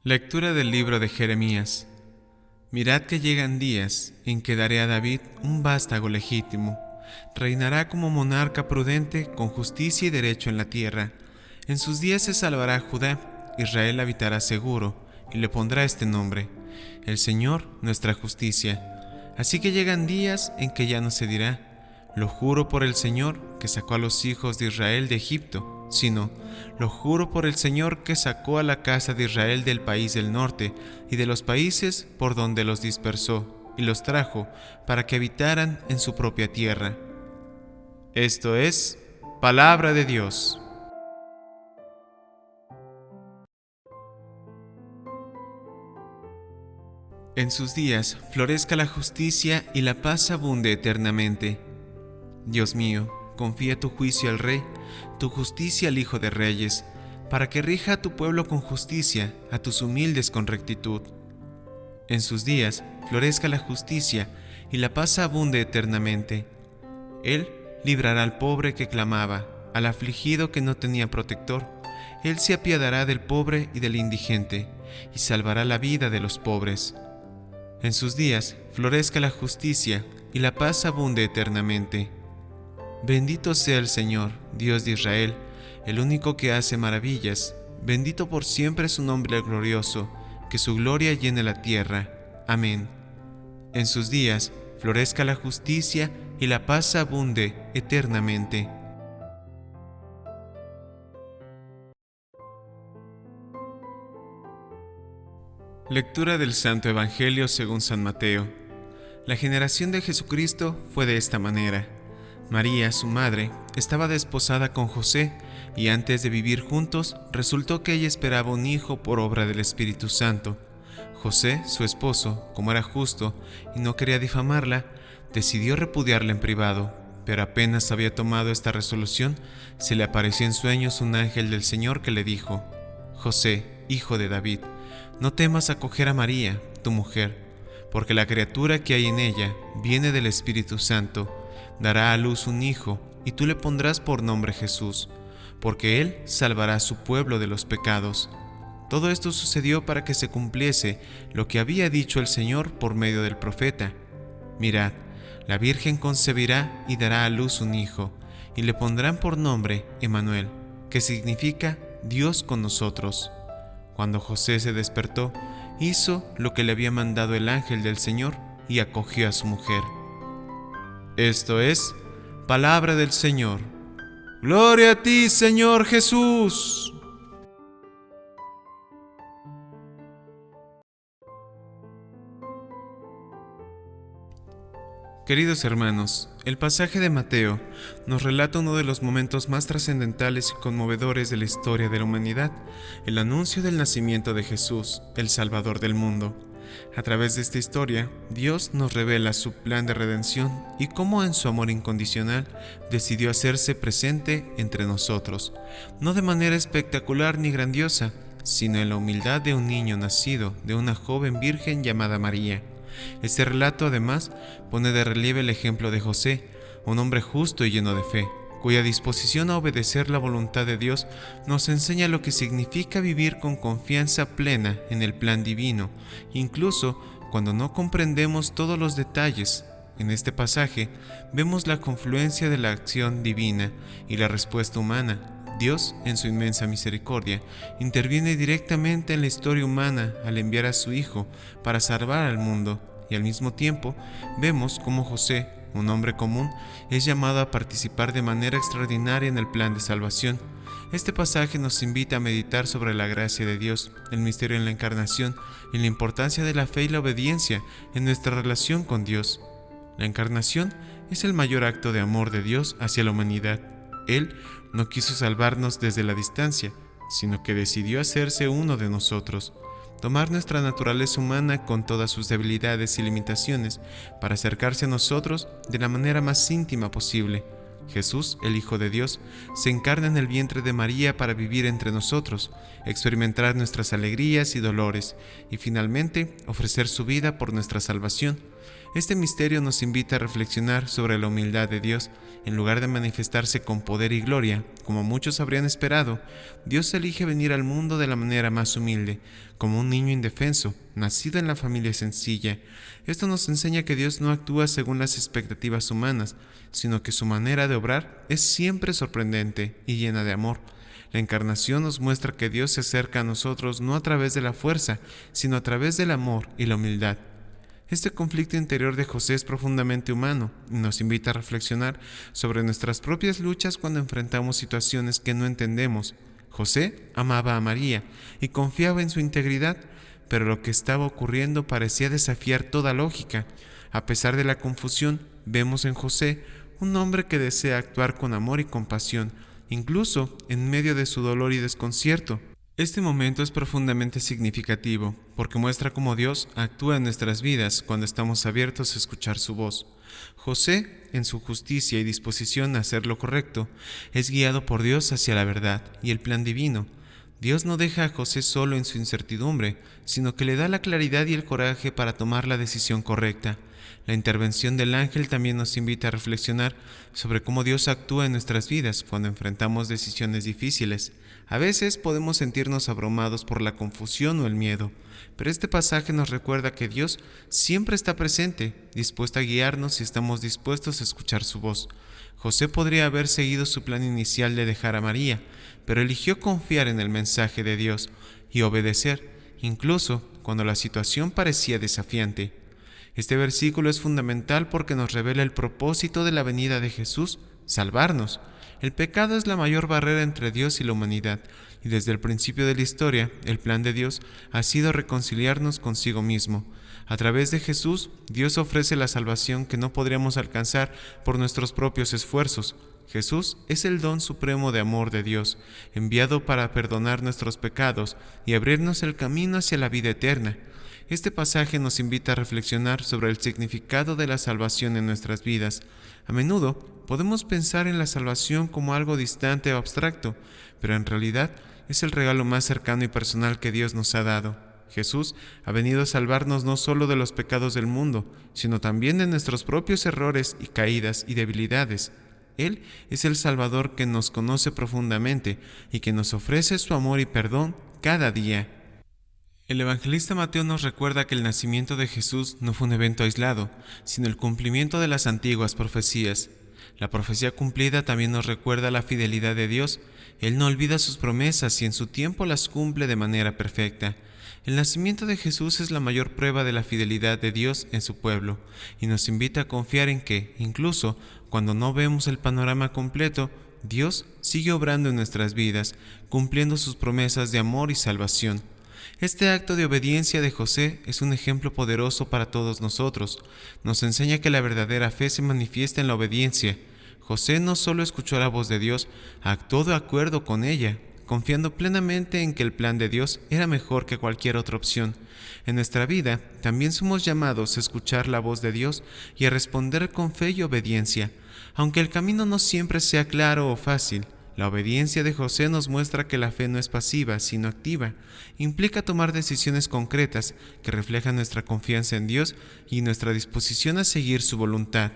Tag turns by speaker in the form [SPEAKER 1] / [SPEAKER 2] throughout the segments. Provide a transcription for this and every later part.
[SPEAKER 1] Lectura del libro de Jeremías. Mirad que llegan días en que daré a David un vástago legítimo. Reinará como monarca prudente, con justicia y derecho en la tierra. En sus días se salvará Judá, Israel habitará seguro, y le pondrá este nombre: el Señor nuestra justicia. Así que llegan días en que ya no se dirá: lo juro por el Señor que sacó a los hijos de Israel de Egipto, sino: lo juro por el Señor que sacó a la casa de Israel del país del norte y de los países por donde los dispersó, y los trajo para que habitaran en su propia tierra. Esto es palabra de Dios. En sus días florezca la justicia y la paz abunde eternamente. Dios mío, confía tu juicio al Rey, tu justicia al Hijo de Reyes, para que rija a tu pueblo con justicia, a tus humildes con rectitud. En sus días florezca la justicia y la paz abunde eternamente. Él librará al pobre que clamaba, al afligido que no tenía protector. Él se apiadará del pobre y del indigente, y salvará la vida de los pobres. En sus días florezca la justicia y la paz abunde eternamente. Bendito sea el Señor, Dios de Israel, el único que hace maravillas. Bendito por siempre su nombre glorioso, que su gloria llene la tierra. Amén. En sus días florezca la justicia y la paz abunde eternamente. Lectura del Santo Evangelio según San Mateo. La generación de Jesucristo fue de esta manera. María, su madre, estaba desposada con José, y antes de vivir juntos, resultó que ella esperaba un hijo por obra del Espíritu Santo. José, su esposo, como era justo y no quería difamarla, decidió repudiarla en privado, pero apenas había tomado esta resolución, se le apareció en sueños un ángel del Señor que le dijo: José, hijo de David, no temas acoger a María, tu mujer, porque la criatura que hay en ella viene del Espíritu Santo. Dará a luz un hijo, y tú le pondrás por nombre Jesús, porque él salvará a su pueblo de los pecados. Todo esto sucedió para que se cumpliese lo que había dicho el Señor por medio del profeta: mirad, la Virgen concebirá y dará a luz un hijo, y le pondrán por nombre Emmanuel, que significa Dios con nosotros. Cuando José se despertó, hizo lo que le había mandado el ángel del Señor y acogió a su mujer. Esto es palabra del Señor. ¡Gloria a ti, Señor Jesús! Queridos hermanos, el pasaje de Mateo nos relata uno de los momentos más trascendentales y conmovedores de la historia de la humanidad: el anuncio del nacimiento de Jesús, el Salvador del mundo. A través de esta historia, Dios nos revela su plan de redención y cómo en su amor incondicional decidió hacerse presente entre nosotros, no de manera espectacular ni grandiosa, sino en la humildad de un niño nacido de una joven virgen llamada María. Este relato además pone de relieve el ejemplo de José, un hombre justo y lleno de fe, cuya disposición a obedecer la voluntad de Dios nos enseña lo que significa vivir con confianza plena en el plan divino, incluso cuando no comprendemos todos los detalles. En este pasaje vemos la confluencia de la acción divina y la respuesta humana. Dios, en su inmensa misericordia, interviene directamente en la historia humana al enviar a su Hijo para salvar al mundo, y al mismo tiempo vemos cómo José, un hombre común, es llamado a participar de manera extraordinaria en el plan de salvación. Este pasaje nos invita a meditar sobre la gracia de Dios, el misterio en la encarnación y la importancia de la fe y la obediencia en nuestra relación con Dios. La encarnación es el mayor acto de amor de Dios hacia la humanidad. Él no quiso salvarnos desde la distancia, sino que decidió hacerse uno de nosotros, tomar nuestra naturaleza humana con todas sus debilidades y limitaciones para acercarse a nosotros de la manera más íntima posible. Jesús, el Hijo de Dios, se encarna en el vientre de María para vivir entre nosotros, experimentar nuestras alegrías y dolores, y finalmente ofrecer su vida por nuestra salvación. Este misterio nos invita a reflexionar sobre la humildad de Dios. En lugar de manifestarse con poder y gloria, como muchos habrían esperado, Dios elige venir al mundo de la manera más humilde, como un niño indefenso, nacido en la familia sencilla. Esto nos enseña que Dios no actúa según las expectativas humanas, sino que su manera de obrar es siempre sorprendente y llena de amor. La encarnación nos muestra que Dios se acerca a nosotros no a través de la fuerza, sino a través del amor y la humildad. Este conflicto interior de José es profundamente humano y nos invita a reflexionar sobre nuestras propias luchas cuando enfrentamos situaciones que no entendemos. José amaba a María y confiaba en su integridad, pero lo que estaba ocurriendo parecía desafiar toda lógica. A pesar de la confusión, vemos en José un hombre que desea actuar con amor y compasión, incluso en medio de su dolor y desconcierto. Este momento es profundamente significativo porque muestra cómo Dios actúa en nuestras vidas cuando estamos abiertos a escuchar su voz. José, en su justicia y disposición a hacer lo correcto, es guiado por Dios hacia la verdad y el plan divino. Dios no deja a José solo en su incertidumbre, sino que le da la claridad y el coraje para tomar la decisión correcta. La intervención del ángel también nos invita a reflexionar sobre cómo Dios actúa en nuestras vidas cuando enfrentamos decisiones difíciles. A veces podemos sentirnos abrumados por la confusión o el miedo, pero este pasaje nos recuerda que Dios siempre está presente, dispuesto a guiarnos si estamos dispuestos a escuchar su voz. José podría haber seguido su plan inicial de dejar a María, pero eligió confiar en el mensaje de Dios y obedecer, incluso cuando la situación parecía desafiante. Este versículo es fundamental porque nos revela el propósito de la venida de Jesús: salvarnos. El pecado es la mayor barrera entre Dios y la humanidad, y desde el principio de la historia, el plan de Dios ha sido reconciliarnos consigo mismo. A través de Jesús, Dios ofrece la salvación que no podríamos alcanzar por nuestros propios esfuerzos. Jesús es el don supremo de amor de Dios, enviado para perdonar nuestros pecados y abrirnos el camino hacia la vida eterna. Este pasaje nos invita a reflexionar sobre el significado de la salvación en nuestras vidas. A menudo podemos pensar en la salvación como algo distante o abstracto, pero en realidad es el regalo más cercano y personal que Dios nos ha dado. Jesús ha venido a salvarnos no solo de los pecados del mundo, sino también de nuestros propios errores y caídas y debilidades. Él es el Salvador que nos conoce profundamente y que nos ofrece su amor y perdón cada día. El evangelista Mateo nos recuerda que el nacimiento de Jesús no fue un evento aislado, sino el cumplimiento de las antiguas profecías. La profecía cumplida también nos recuerda la fidelidad de Dios. Él no olvida sus promesas y en su tiempo las cumple de manera perfecta. El nacimiento de Jesús es la mayor prueba de la fidelidad de Dios en su pueblo y nos invita a confiar en que, incluso cuando no vemos el panorama completo, Dios sigue obrando en nuestras vidas, cumpliendo sus promesas de amor y salvación. Este acto de obediencia de José es un ejemplo poderoso para todos nosotros. Nos enseña que la verdadera fe se manifiesta en la obediencia. José no solo escuchó la voz de Dios, actuó de acuerdo con ella, confiando plenamente en que el plan de Dios era mejor que cualquier otra opción. En nuestra vida también somos llamados a escuchar la voz de Dios y a responder con fe y obediencia. Aunque el camino no siempre sea claro o fácil, la obediencia de José nos muestra que la fe no es pasiva, sino activa. Implica tomar decisiones concretas que reflejan nuestra confianza en Dios y nuestra disposición a seguir su voluntad.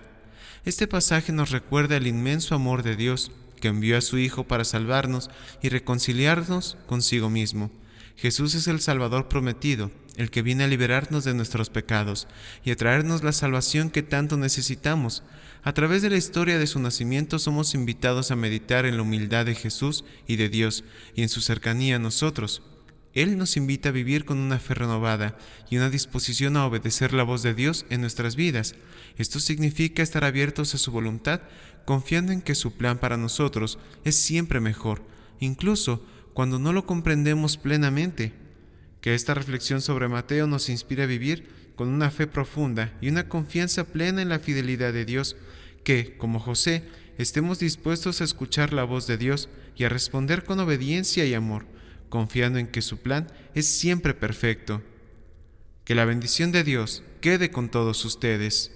[SPEAKER 1] Este pasaje nos recuerda el inmenso amor de Dios, que envió a su Hijo para salvarnos y reconciliarnos consigo mismo. Jesús es el Salvador prometido, el que viene a liberarnos de nuestros pecados y a traernos la salvación que tanto necesitamos. A través de la historia de su nacimiento somos invitados a meditar en la humildad de Jesús y de Dios y en su cercanía a nosotros. Él nos invita a vivir con una fe renovada y una disposición a obedecer la voz de Dios en nuestras vidas. Esto significa estar abiertos a su voluntad, confiando en que su plan para nosotros es siempre mejor, incluso cuando no lo comprendemos plenamente. Que esta reflexión sobre Mateo nos inspire a vivir con una fe profunda y una confianza plena en la fidelidad de Dios, que, como José, estemos dispuestos a escuchar la voz de Dios y a responder con obediencia y amor, confiando en que su plan es siempre perfecto. Que la bendición de Dios quede con todos ustedes.